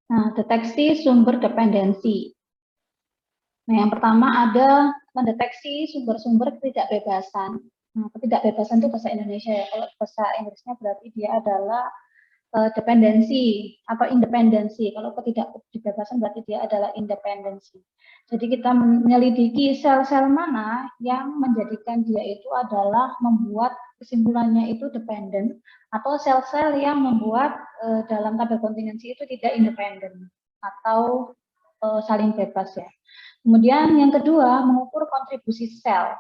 Nah, deteksi sumber dependensi. Nah, yang pertama ada mendeteksi sumber-sumber ketidakbebasan. Nah, ketidakbebasan itu bahasa Indonesia ya. Kalau bahasa Inggrisnya berarti dia adalah dependensi atau independensi. Kalau ketidakbebasan berarti dia adalah independensi. Jadi kita menyelidiki sel-sel mana yang menjadikan dia itu adalah membuat kesimpulannya itu dependen, atau sel-sel yang membuat dalam tabel kontingensi itu tidak independen atau saling bebas ya. Kemudian yang kedua, mengukur kontribusi sel.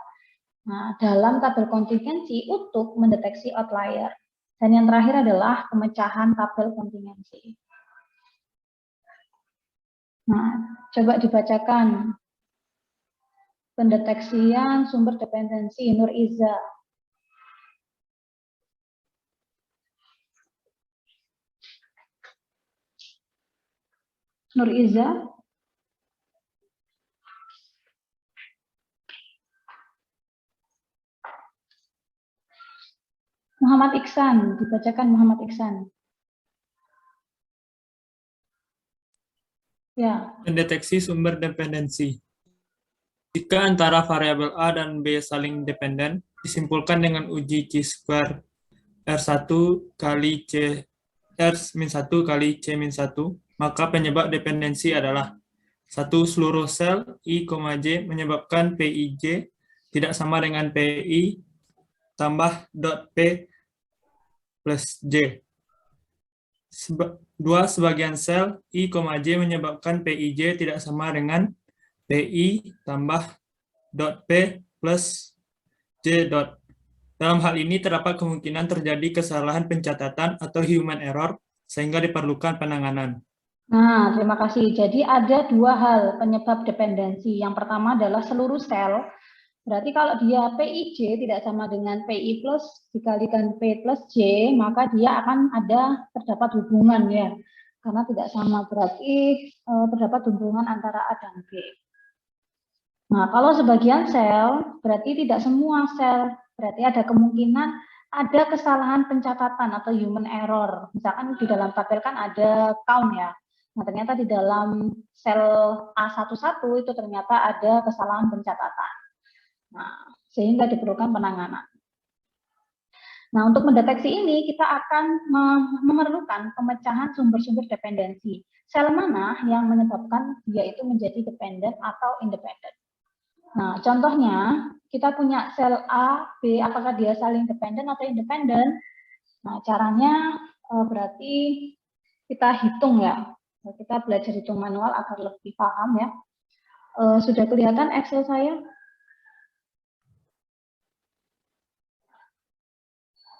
Nah, dalam tabel kontingensi untuk mendeteksi outlier. Dan yang terakhir adalah pemecahan tabel kontingensi. Nah, coba dibacakan pendeteksian sumber dependensi Nur Iza. Nur Iza. Muhammad Iksan, dibacakan Muhammad Iksan. Ya. Mendeteksi sumber dependensi. Jika antara variabel A dan B saling dependen, disimpulkan dengan uji chi-square R1 kali C R-1 kali C-1, maka penyebab dependensi adalah 1. Seluruh sel I, J menyebabkan PIJ tidak sama dengan PI tambah dot P plus J. 2. Sebagian sel I, J menyebabkan PIJ tidak sama dengan PI tambah dot P plus J dot. Dalam hal ini terdapat kemungkinan terjadi kesalahan pencatatan atau human error sehingga diperlukan penanganan. Nah, terima kasih. Jadi ada dua hal penyebab dependensi. Yang pertama adalah seluruh sel. Berarti kalau dia PIJ tidak sama dengan PI plus dikalikan P plus J, maka dia akan terdapat hubungan ya. Karena tidak sama, berarti terdapat hubungan antara A dan B. Nah, kalau sebagian sel, berarti tidak semua sel. Berarti ada kemungkinan ada kesalahan pencatatan atau human error. Misalkan di dalam tabel kan ada count ya. Nah, ternyata di dalam sel A11 itu ternyata ada kesalahan pencatatan. Nah, sehingga diperlukan penanganan. Nah, untuk mendeteksi ini, kita akan memerlukan pemecahan sumber-sumber dependensi. Sel mana yang menyebabkan dia itu menjadi dependen atau independen. Nah, contohnya, kita punya sel A, B, apakah dia saling dependen atau independen? Nah, caranya berarti kita hitung ya. Kita belajar hitung manual agar lebih paham ya. Sudah kelihatan Excel saya?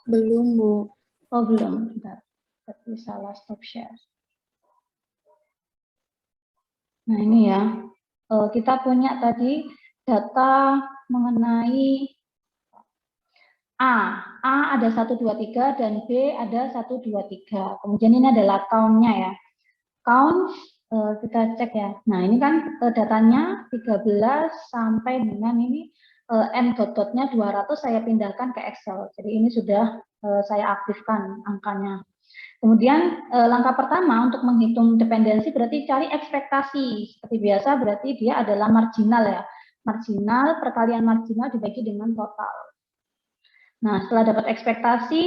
Belum, Bu. Oh, belum. Bentar. Tapi salah stop share. Nah, ini ya. Kita punya tadi data mengenai A. A ada 1, 2, 3 dan B ada 1, 2, 3. Kemudian ini adalah count-nya ya. Count kita cek ya. Nah, ini kan datanya 13 sampai dengan ini n dot-dotnya 200 saya pindahkan ke Excel. Jadi ini sudah saya aktifkan angkanya. Kemudian langkah pertama untuk menghitung dependensi berarti cari ekspektasi. Seperti biasa berarti dia adalah marginal ya. Marginal perkalian marginal dibagi dengan total. Nah, setelah dapat ekspektasi,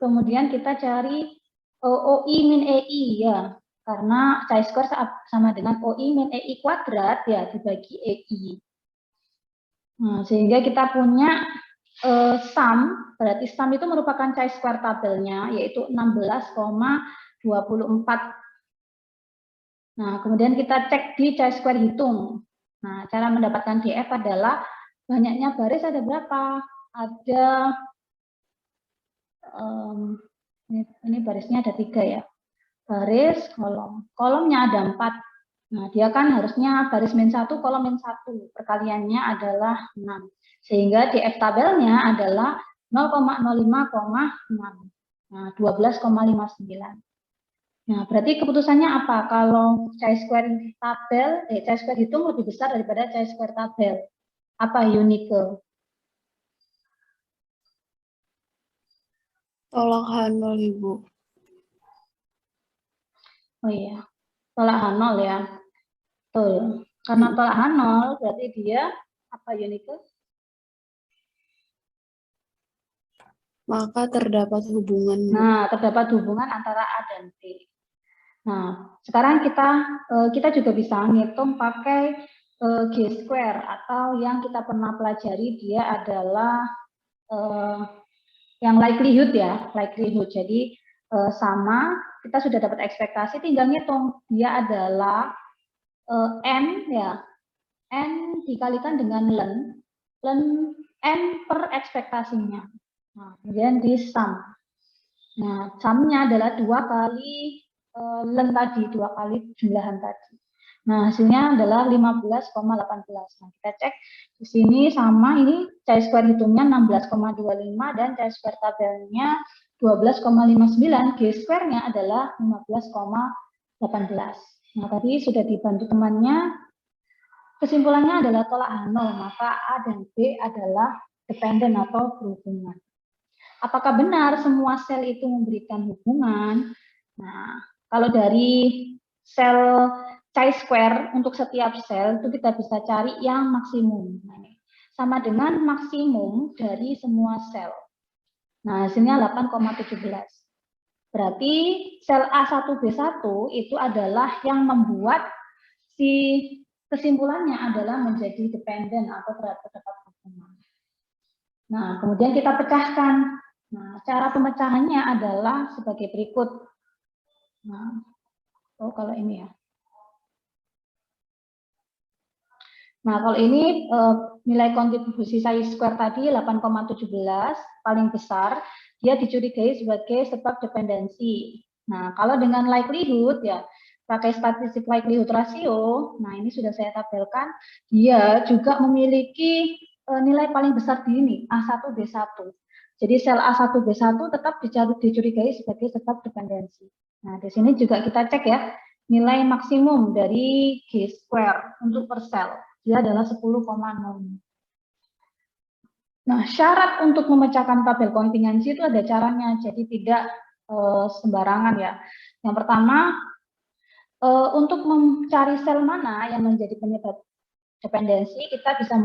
kemudian kita cari OI min EI ya. Karena chi-square sama dengan OI min EI kuadrat ya dibagi EI. Nah, sehingga kita punya sum, berarti sum itu merupakan chi-square tabelnya, yaitu 16,24. Nah, kemudian kita cek di chi-square hitung. Nah, cara mendapatkan DF adalah banyaknya baris ada berapa? Ada, ini barisnya ada 3 ya. Baris, kolom. Kolomnya ada 4. Nah, dia kan harusnya baris min 1, kolom min 1. Perkaliannya adalah 6. Sehingga DF tabelnya adalah 0,05,6. Nah, 12,59. Nah, berarti keputusannya apa? Kalau chi-square tabel, chi-square hitung lebih besar daripada chi-square tabel. Apa Unike? Tolak H0, Ibu. Oh iya. Tolak H0 ya. Betul. Karena tolak H0 berarti dia apa Yunike? Maka terdapat hubungan. Nah, terdapat hubungan antara A dan B. Nah, sekarang kita juga bisa ngitung pakai G square atau yang kita pernah pelajari dia adalah yang likelihood ya, likelihood. Jadi sama, kita sudah dapat ekspektasi, tinggal ngitung dia adalah n ya, n dikalikan dengan ln n per ekspektasinya. Nah, kemudian di sum. Nah, sumnya adalah 2 kali ln tadi, 2 kali jumlahan tadi. Nah, hasilnya adalah 15,18. Nah, kita cek di sini sama, ini chi-square hitungnya 16,25 dan chi-square tabelnya 12,59, G-square-nya adalah 15,18. Nah, tadi sudah dibantu temannya. Kesimpulannya adalah tolak H0, maka A dan B adalah dependen atau berhubungan. Apakah benar semua sel itu memberikan hubungan? Nah, kalau dari sel chi-square untuk setiap sel itu kita bisa cari yang maksimum. Sama dengan maksimum dari semua sel. Nah, hasilnya 8,17. Berarti sel A1B1 itu adalah yang membuat si kesimpulannya adalah menjadi dependen atau terdapat hubungan. Nah, kemudian kita pecahkan. Nah, cara pemecahannya adalah sebagai berikut. Nah, kalau ini ya. Nah, kalau ini nilai kontribusi chi-square tadi 8,17 paling besar, dia dicurigai sebagai sebab dependensi. Nah, kalau dengan likelihood ya pakai statistik likelihood ratio, nah ini sudah saya tabelkan, dia juga memiliki nilai paling besar di ini A1B1. Jadi sel A1B1 tetap dicurigai sebagai sebab dependensi. Nah, di sini juga kita cek ya, nilai maksimum dari G square untuk per sel. Dia adalah 10,0. Nah, syarat untuk memecahkan tabel kontingensi itu ada caranya, jadi tidak sembarangan ya. Yang pertama, untuk mencari sel mana yang menjadi penyebab dependensi, kita bisa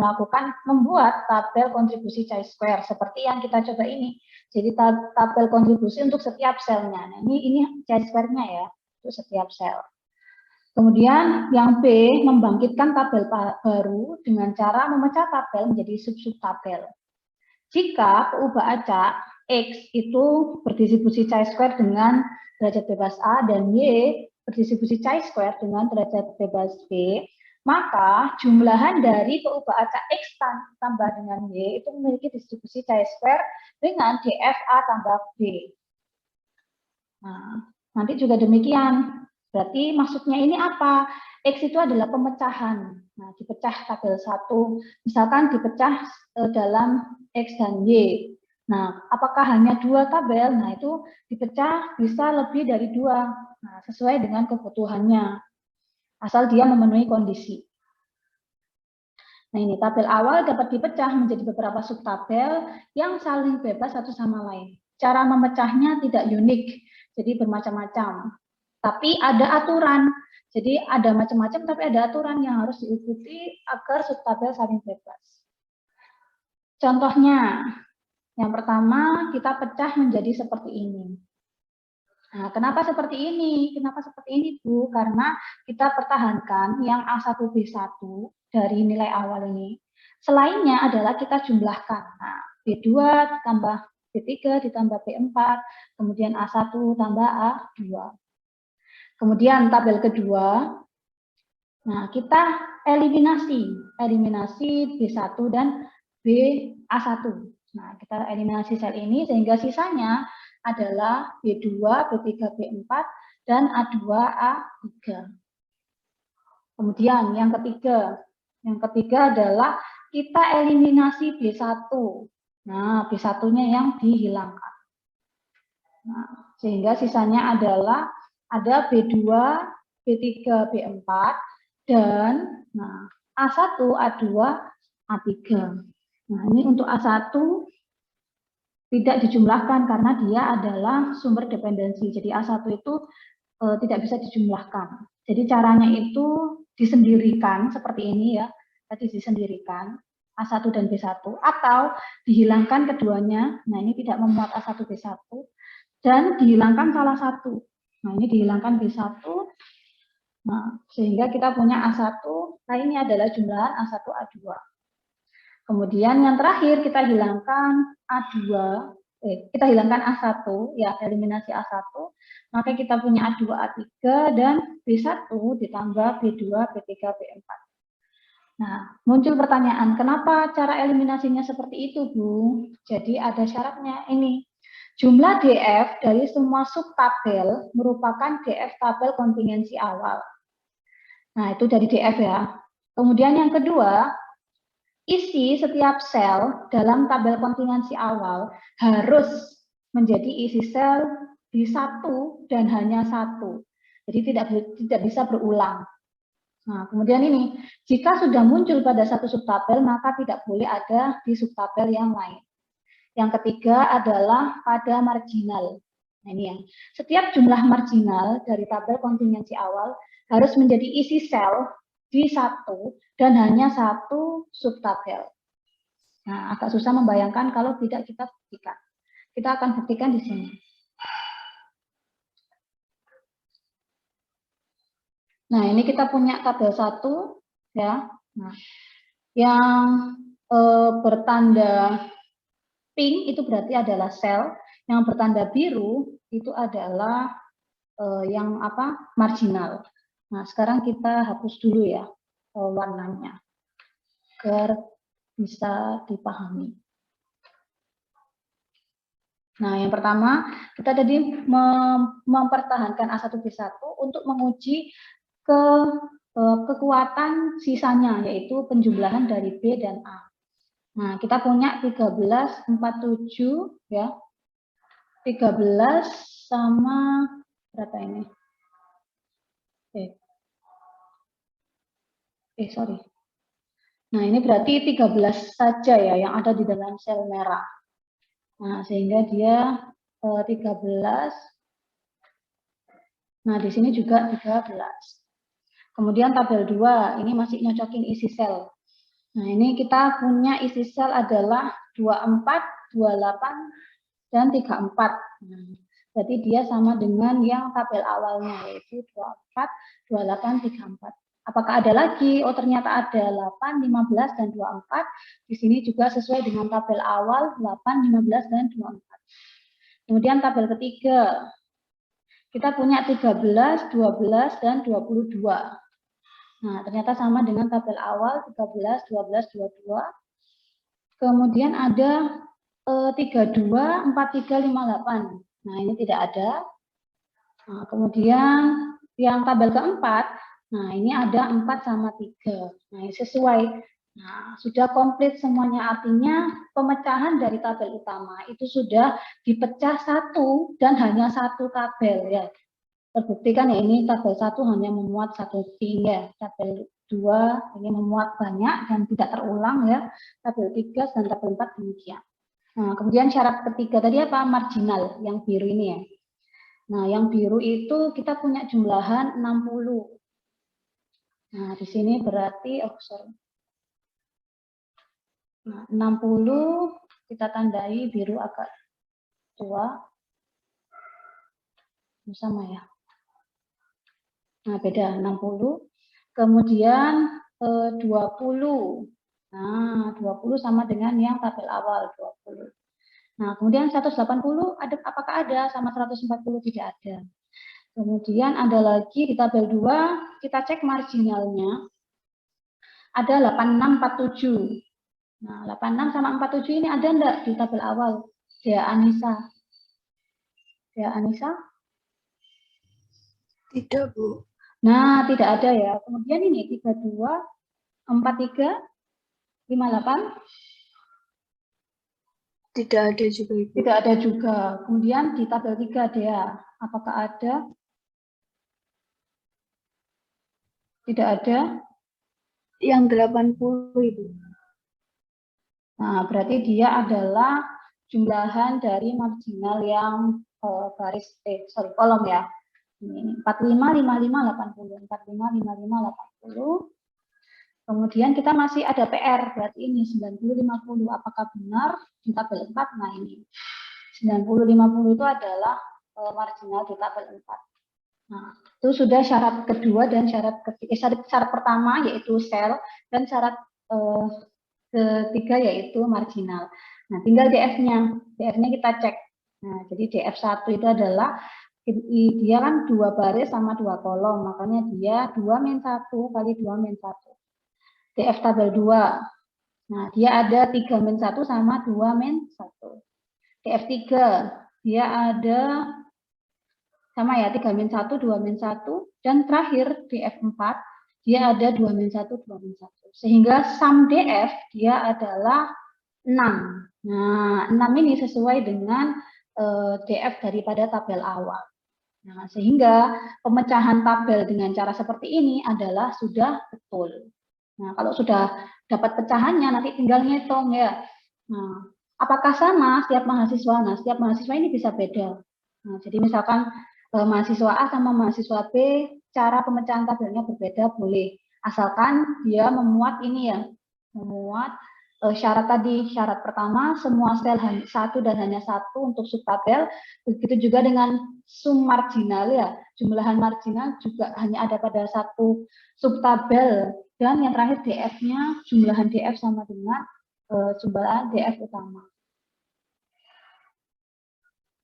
membuat tabel kontribusi chi-square seperti yang kita coba ini. Jadi tabel kontribusi untuk setiap selnya. Nah, ini chi-square-nya ya, untuk setiap sel. Kemudian yang B, membangkitkan tabel baru dengan cara memecah tabel menjadi sub-sub tabel. Jika peubah acak X itu berdistribusi chi-square dengan derajat bebas A dan Y berdistribusi chi-square dengan derajat bebas B, maka jumlahan dari peubah acak X tambah dengan Y itu memiliki distribusi chi-square dengan DFA tambah B. Nah, nanti juga demikian. Berarti maksudnya ini apa? X itu adalah pemecahan. Nah, dipecah tabel 1. Misalkan dipecah dalam X dan Y. Nah, apakah hanya 2 tabel? Nah, itu dipecah bisa lebih dari 2. Nah, sesuai dengan kebutuhannya. Asal dia memenuhi kondisi. Nah, ini tabel awal dapat dipecah menjadi beberapa subtabel yang saling bebas satu sama lain. Cara memecahnya tidak unik, jadi bermacam-macam. Tapi ada aturan. Jadi ada macam-macam tapi ada aturan yang harus diikuti agar subtabel saling bebas. Contohnya, yang pertama kita pecah menjadi seperti ini. Nah, kenapa seperti ini? Kenapa seperti ini, Bu? Karena kita pertahankan yang A1B1 dari nilai awal ini. Selainnya adalah kita jumlahkan. Nah, B2 ditambah B3 ditambah B4, kemudian A1 tambah A2. Kemudian tabel kedua, nah kita eliminasi B1 dan BA1. Nah, kita eliminasi sel ini sehingga sisanya adalah B2, B3, B4, dan A2, A3. Kemudian yang ketiga adalah kita eliminasi B1. Nah, B1-nya yang dihilangkan. Nah, sehingga sisanya adalah ada B2, B3, B4, dan nah, A1, A2, A3. Nah, ini untuk A1 tidak dijumlahkan karena dia adalah sumber dependensi. Jadi A1 itu tidak bisa dijumlahkan. Jadi caranya itu disendirikan seperti ini ya, tadi disendirikan A1 dan B1, atau dihilangkan keduanya. Nah, ini tidak memuat A1 B1 dan dihilangkan salah satu. Nah, ini dihilangkan B1. Nah, sehingga kita punya A1, nah ini adalah jumlahan A1 A2. Kemudian yang terakhir kita hilangkan A2, kita hilangkan A1 ya, eliminasi A1, maka kita punya A2 A3 dan B1 ditambah B2 B3 B4. Nah, muncul pertanyaan, kenapa cara eliminasinya seperti itu, Bu? Jadi ada syaratnya ini. Jumlah DF dari semua subtabel merupakan DF tabel kontingensi awal. Nah, itu dari DF ya. Kemudian yang kedua, isi setiap sel dalam tabel kontingensi awal harus menjadi isi sel di satu dan hanya satu. Jadi tidak bisa berulang. Nah, kemudian ini, jika sudah muncul pada satu subtabel, maka tidak boleh ada di subtabel yang lain. Yang ketiga adalah pada marginal. Nah, ini yang setiap jumlah marginal dari tabel kontingensi awal harus menjadi isi sel di satu dan hanya satu subtabel. Nah, agak susah membayangkan kalau tidak kita buktikan. Kita akan buktikan di sini. Nah, ini kita punya tabel 1 ya. Nah, yang bertanda pink itu berarti adalah sel, yang bertanda biru itu adalah yang apa? Marginal. Nah, sekarang kita hapus dulu ya warnanya agar bisa dipahami. Nah, yang pertama kita tadi mempertahankan A1B1 untuk menguji kekuatan sisanya, yaitu penjumlahan dari B dan A. Nah, kita punya 13, 47 ya. 13 sama berapa ini? Sorry. Nah, ini berarti 13 saja ya yang ada di dalam sel merah. Nah, sehingga dia 13. Nah, di sini juga 13. Kemudian tabel 2, ini masih nyocokin isi sel. Nah, ini kita punya isi sel adalah 24, 28, dan 34. Nah, berarti dia sama dengan yang tabel awalnya, yaitu 24, 28, 34. Apakah ada lagi? Oh, ternyata ada 8, 15, dan 24. Di sini juga sesuai dengan tabel awal, 8, 15, dan 24. Kemudian tabel ketiga, kita punya 13, 12, dan 22. Nah, ternyata sama dengan tabel awal 13, 12, 22. Kemudian ada 32, 43, 58. Nah, ini tidak ada. Nah, kemudian yang tabel keempat, nah ini ada 4 sama 3. Nah, ini sesuai. Nah, sudah komplit semuanya, artinya pemecahan dari tabel utama itu sudah dipecah satu dan hanya satu tabel ya. Terbuktikan ya, ini tabel 1 hanya memuat satu ping ya, tabel 2 ini memuat banyak dan tidak terulang ya, tabel 3 dan tabel 4 demikian. Nah, kemudian syarat ketiga tadi apa? Marginal, yang biru ini ya. Nah, yang biru itu kita punya jumlahan 60. Nah, di sini berarti, Nah, 60 kita tandai biru agak tua. Sama ya. Nah, beda 60. Kemudian 20. Nah, 20 sama dengan yang tabel awal 20. Nah, kemudian 180 ada, apakah ada sama 140? Tidak ada. Kemudian ada lagi di tabel 2, kita cek marginalnya. Ada 8647. Nah, 86 sama 47 ini ada enggak di tabel awal? Dea Anissa. Dea Anissa? Tidak, Bu. Nah, tidak ada ya. Kemudian ini 32, 43, 58. Tidak ada juga, Ibu. Tidak ada juga. Kemudian di tabel 3 Dea, apakah ada? Tidak ada. Yang 80, Ibu. Nah, berarti dia adalah jumlahan dari marginal yang kolom ya. Ini 45, 55, 80. 45, 55, 80. Kemudian kita masih ada PR, berarti ini 90, 50. Apakah benar di tabel 4? Nah ini 90, 50 itu adalah marginal di tabel 4. Nah, itu sudah syarat kedua dan syarat ketiga. Syarat pertama yaitu sel dan syarat ketiga yaitu marginal. Nah, tinggal DF-nya. DF-nya kita cek. Nah, jadi DF1 itu adalah dia kan 2 baris sama 2 kolom, makanya dia 2-1 kali 2-1. DF tabel 2. Nah, dia ada 3-1 sama 2-1. DF3 dia ada sama ya 3-1, 2-1, dan terakhir DF4 dia ada 2-1, 2-1. Sehingga sum DF dia adalah 6. Nah, 6 ini sesuai dengan DF daripada tabel awal. Nah, sehingga pemecahan tabel dengan cara seperti ini adalah sudah betul. Nah, kalau sudah dapat pecahannya nanti tinggal ngitung ya. Nah, apakah sama setiap mahasiswa? Nah, setiap mahasiswa ini bisa beda. Nah, jadi misalkan mahasiswa A sama mahasiswa B, cara pemecahan tabelnya berbeda boleh. Asalkan dia memuat ini ya, memuat syarat tadi. Syarat pertama, semua sel satu dan hanya satu untuk subtabel. Begitu juga dengan sum marginal ya, jumlahan marginal juga hanya ada pada satu subtabel. Dan yang terakhir DF-nya, jumlahan DF sama dengan jumlahan DF utama.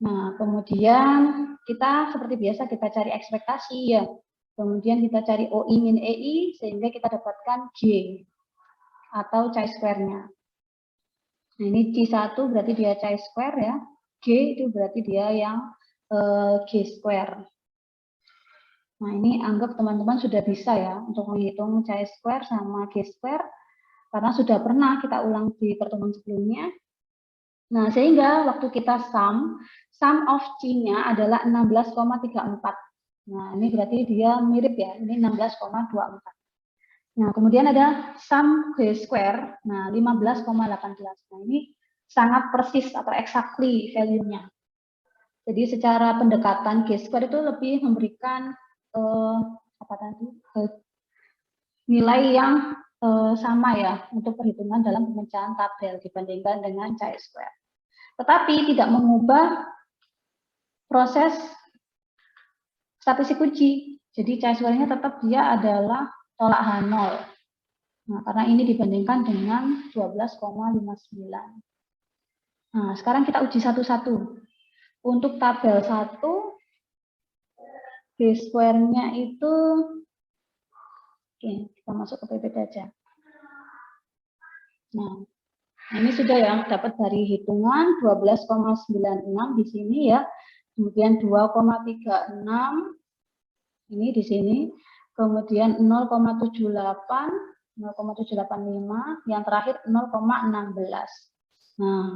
Nah, kemudian kita seperti biasa kita cari ekspektasi ya. Kemudian kita cari OI min EI sehingga kita dapatkan G atau chi-square-nya. Nah, ini C1 berarti dia chi-square ya. G itu berarti dia yang G-square. Nah, ini anggap teman-teman sudah bisa ya untuk menghitung chi-square sama G-square karena sudah pernah kita ulang di pertemuan sebelumnya. Nah, sehingga waktu kita sum of C-nya adalah 16,34. Nah, ini berarti dia mirip ya, ini 16,24. Nah, kemudian ada sum G-square, nah 15,18. Nah, ini sangat persis atau exactly value-nya. Jadi secara pendekatan G-square itu lebih memberikan nilai yang sama ya untuk perhitungan dalam pemecahan tabel dibandingkan dengan chi-square. Tetapi tidak mengubah proses statistik uji. Jadi chi-square-nya tetap dia adalah tolak H0. Nah, karena ini dibandingkan dengan 12,59. Nah, sekarang kita uji satu-satu. Untuk tabel 1, G-square-nya itu, oke, kita masuk ke PPT aja. Nah, ini sudah ya, dapat dari hitungan 12,96 di sini ya. Kemudian 2,36 ini di sini. Kemudian 0,78, 0,785, yang terakhir 0,16. Nah,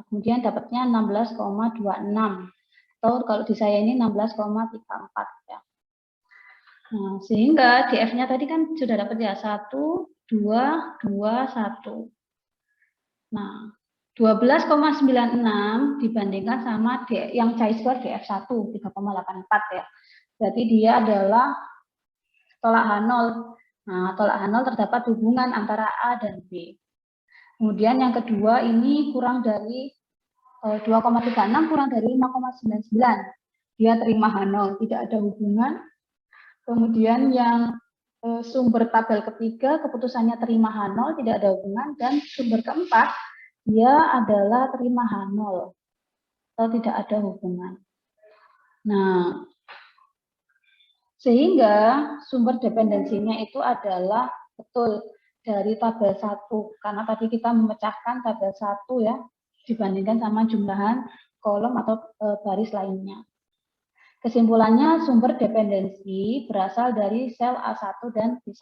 kemudian dapatnya 16,26. Atau kalau di saya ini 16,34 ya. Nah, sehingga DF-nya tadi kan sudah dapat ya 1, 2, 2, 1. Nah, 12,96 dibandingkan sama yang chi-square DF1 3,84 ya. Berarti dia adalah tolak H0. Nah, tolak H0 terdapat hubungan antara A dan B. Kemudian yang kedua ini kurang dari 2,36 kurang dari 5,99. Dia terima H0, tidak ada hubungan. Kemudian yang sumber tabel ketiga keputusannya terima H0, tidak ada hubungan. Dan sumber keempat dia adalah terima H0 atau tidak ada hubungan. Nah, sehingga sumber dependensinya itu adalah betul dari tabel 1 karena tadi kita memecahkan tabel 1 ya dibandingkan sama jumlahan kolom atau baris lainnya. Kesimpulannya sumber dependensi berasal dari sel A1 dan B1.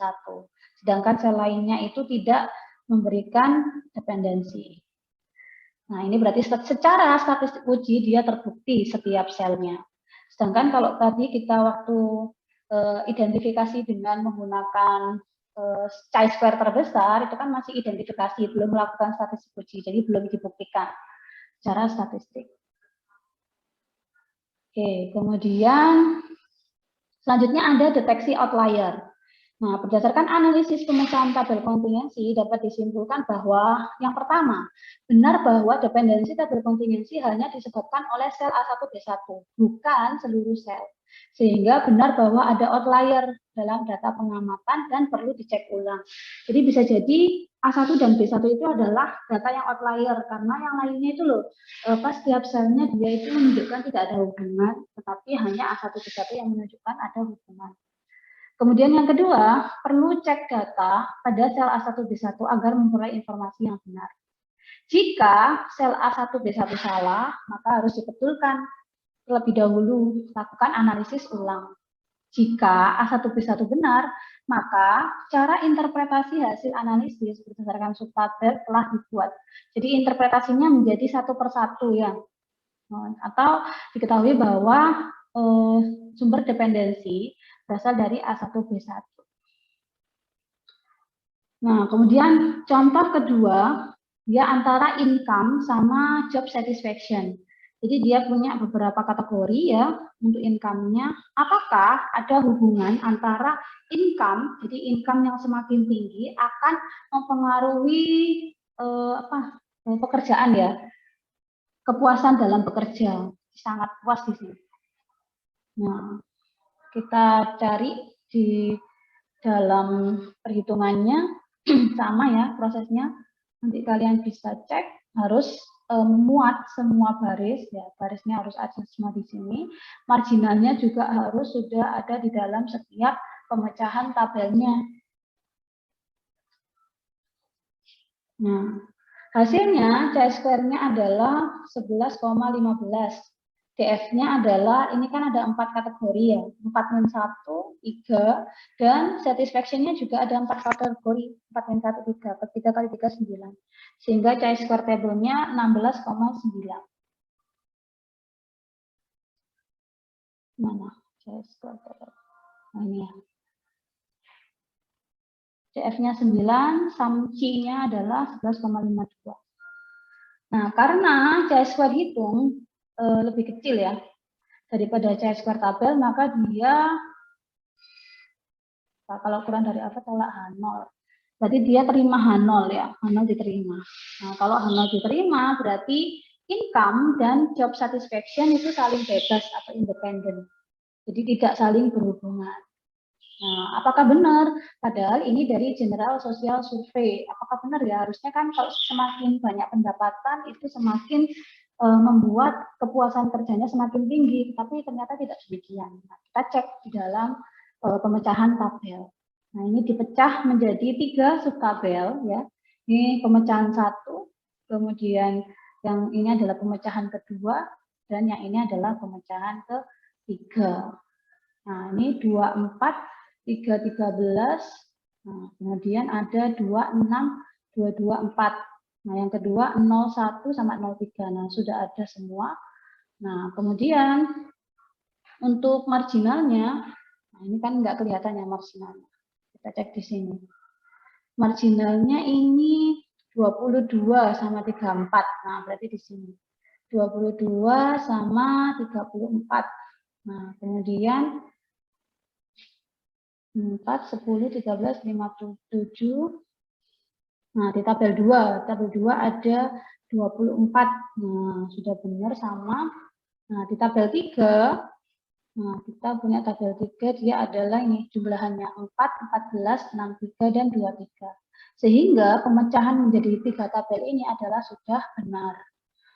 Sedangkan sel lainnya itu tidak memberikan dependensi. Nah, ini berarti secara statistik uji dia terbukti setiap selnya. Sedangkan kalau tadi kita waktu identifikasi dengan menggunakan chi-square terbesar, itu kan masih identifikasi, belum melakukan statistik uji, jadi belum dibuktikan secara statistik. Oke, kemudian Selanjutnya ada deteksi outlier. Nah, berdasarkan analisis pemecahan tabel kontingensi dapat disimpulkan bahwa yang pertama, benar bahwa dependensi tabel kontingensi hanya disebabkan oleh sel A1B1, bukan seluruh sel. Sehingga benar bahwa ada outlier dalam data pengamatan dan perlu dicek ulang. Jadi bisa jadi A1 dan B1 itu adalah data yang outlier, karena yang lainnya itu loh, pas setiap selnya dia itu menunjukkan tidak ada hubungan, tetapi hanya A1B1 yang menunjukkan ada hubungan. Kemudian yang kedua, perlu cek data pada sel A1B1 agar memperoleh informasi yang benar. Jika sel A1B1 salah, maka harus dibetulkan terlebih dahulu, lakukan analisis ulang. Jika A1B1 benar, maka cara interpretasi hasil analisis berdasarkan subtabel telah dibuat. Jadi interpretasinya menjadi satu persatu ya. Atau diketahui bahwa sumber dependensi berasal dari A1B1. Nah, kemudian contoh kedua, dia antara income sama job satisfaction. Jadi dia punya beberapa kategori ya untuk income-nya. Apakah ada hubungan antara income, jadi income yang semakin tinggi akan mempengaruhi pekerjaan ya, kepuasan dalam bekerja, sangat puas di sini. Nah, kita cari di dalam perhitungannya sama ya prosesnya. Nanti kalian bisa cek, harus memuat semua baris ya, barisnya harus ada semua di sini. Marginalnya juga harus sudah ada di dalam setiap pemecahan tabelnya. Nah, hasilnya chi-square-nya adalah 11,15. DF-nya adalah, ini kan ada 4 kategori ya, 4-1, 3, dan satisfaction-nya juga ada 4 kategori, 4-1, 3, 3 kali 3, 9. Sehingga chi-square table-nya 16,9. Mana chi-square table? Nah, ini ya. CF-nya 9, sum C-nya adalah 11,52. Nah, karena chi-square hitung lebih kecil ya daripada chi-square tabel, maka dia kalau kurang dari alfa tolak H0. Berarti dia terima H0 ya, H0 diterima. Nah, kalau H0 diterima berarti income dan job satisfaction itu saling bebas atau independen. Jadi tidak saling berhubungan. Nah, apakah benar? Padahal ini dari General Social Survey. Apakah benar ya? Harusnya kan kalau semakin banyak pendapatan itu semakin membuat kepuasan kerjanya semakin tinggi, tapi ternyata tidak demikian. Nah, kita cek di dalam pemecahan tabel. Nah, ini dipecah menjadi 3 subtabel ya. Ini pemecahan 1, kemudian yang ini adalah pemecahan kedua, dan yang ini adalah pemecahan ketiga. Nah, ini 24, 3, 13, nah, kemudian ada 26, 2, 2, 4. Nah, yang kedua 01 sama 03. Nah, sudah ada semua. Nah, kemudian untuk marginalnya, nah ini kan nggak kelihatan ya marginalnya. Kita cek di sini. Marginalnya ini 22 sama 34. Nah, berarti di sini. 22 sama 34. Nah, kemudian 4, 10, 13, 57. Nah, di tabel 2 ada 24. Nah, sudah benar sama. Nah, di tabel 3, nah, kita punya tabel 3, dia adalah ini jumlahannya 4, 14, 63, dan 23. Sehingga pemecahan menjadi 3 tabel ini adalah sudah benar.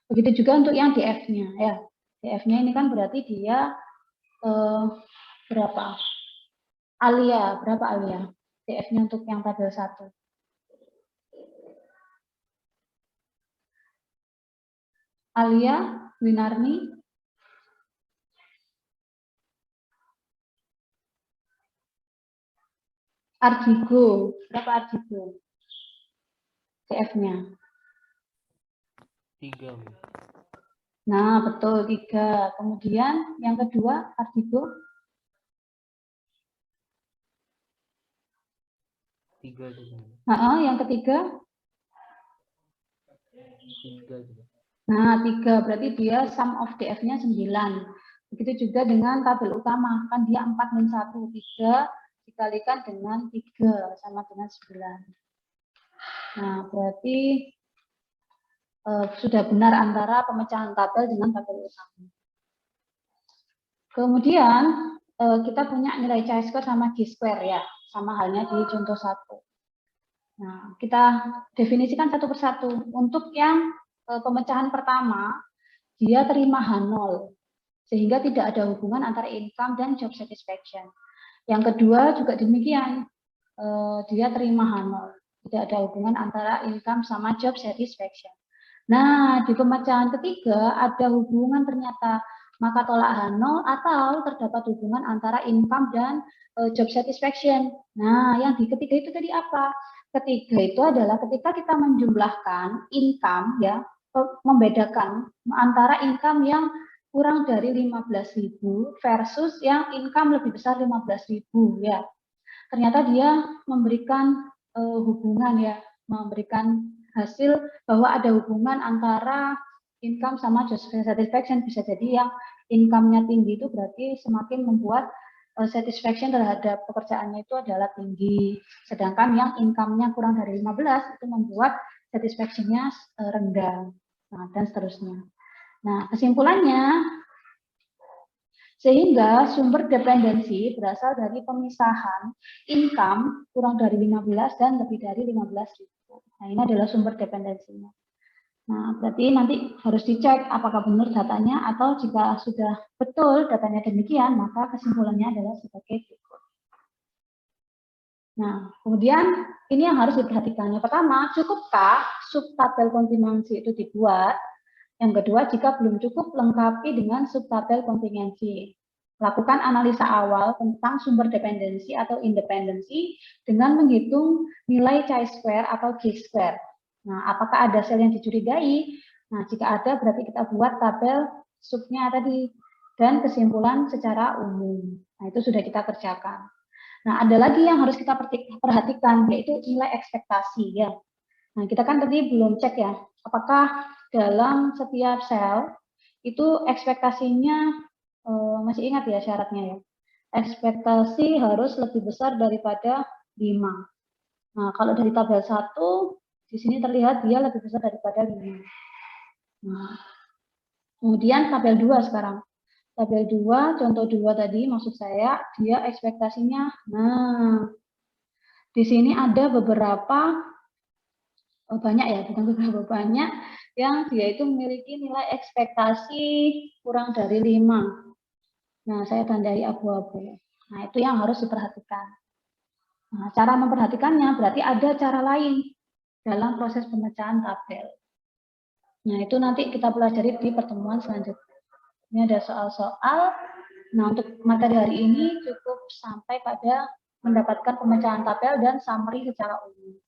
Begitu juga untuk yang DF-nya. Ya. DF-nya ini kan berarti dia berapa? Alia, berapa Alia? DF-nya untuk yang tabel 1. Alia, Winarni. Arjigo, berapa Arjigo? CF-nya. 3. Nah, betul 3. Kemudian yang kedua, Arjigo. 3 juga. Nah, yang ketiga. 3 juga. Nah, 3. Berarti dia sum of DF-nya 9. Begitu juga dengan tabel utama, kan dia 4 min 1, 3 dikalikan dengan 3 sama dengan 9. Nah, berarti sudah benar antara pemecahan tabel dengan tabel utama. Kemudian kita punya nilai chi-square sama g-square ya, sama halnya di contoh 1. Nah, kita definisikan satu persatu. Untuk yang pemecahan pertama, dia terima H0, sehingga tidak ada hubungan antara income dan job satisfaction. Yang kedua juga demikian, dia terima H0, tidak ada hubungan antara income sama job satisfaction. Nah, di pemecahan ketiga ada hubungan ternyata, maka tolak H0 atau terdapat hubungan antara income dan job satisfaction. Nah, yang di ketiga itu tadi apa? Ketiga itu adalah ketika kita menjumlahkan income ya, membedakan antara income yang kurang dari 15.000 versus yang income lebih besar 15.000 ya. Ternyata dia memberikan hubungan ya, memberikan hasil bahwa ada hubungan antara income sama job satisfaction. Bisa jadi yang income-nya tinggi itu berarti semakin membuat satisfaction terhadap pekerjaannya itu adalah tinggi. Sedangkan yang income-nya kurang dari 15 itu membuat satisfaction-nya rendah. Nah, dan seterusnya. Nah, kesimpulannya, sehingga sumber dependensi berasal dari pemisahan income kurang dari 15 dan lebih dari 15.000. Nah, ini adalah sumber dependensinya. Nah, berarti nanti harus dicek apakah benar datanya, atau jika sudah betul datanya demikian, maka kesimpulannya adalah sebagai berikut. Nah, kemudian ini yang harus diperhatikan. Yang pertama, cukupkah subtabel kontingensi itu dibuat? Yang kedua, jika belum cukup, lengkapi dengan subtabel kontingensi. Lakukan analisa awal tentang sumber dependensi atau independensi dengan menghitung nilai chi-square atau g-square. Nah, apakah ada sel yang dicurigai? Nah, jika ada, berarti kita buat tabel subnya tadi dan kesimpulan secara umum. Nah, itu sudah kita kerjakan. Nah, ada lagi yang harus kita perhatikan, yaitu nilai ekspektasi ya. Nah, kita kan tadi belum cek ya, apakah dalam setiap sel itu ekspektasinya masih ingat ya syaratnya ya. Ekspektasi harus lebih besar daripada 5. Nah, kalau dari tabel 1 di sini terlihat dia lebih besar daripada 5. Nah, kemudian tabel 2 sekarang. Tabel 2, contoh 2 tadi maksud saya dia ekspektasinya. Nah, di sini ada beberapa banyak ya, bukan beberapa banyak yang dia itu memiliki nilai ekspektasi kurang dari 5. Nah, saya tandai abu-abu. Nah, itu yang harus diperhatikan. Nah, cara memperhatikannya berarti ada cara lain dalam proses pemecahan tabel. Nah, itu nanti kita pelajari di pertemuan selanjutnya. Ini ada soal-soal. Nah, untuk materi hari ini cukup sampai pada mendapatkan pemecahan tabel dan summary secara umum.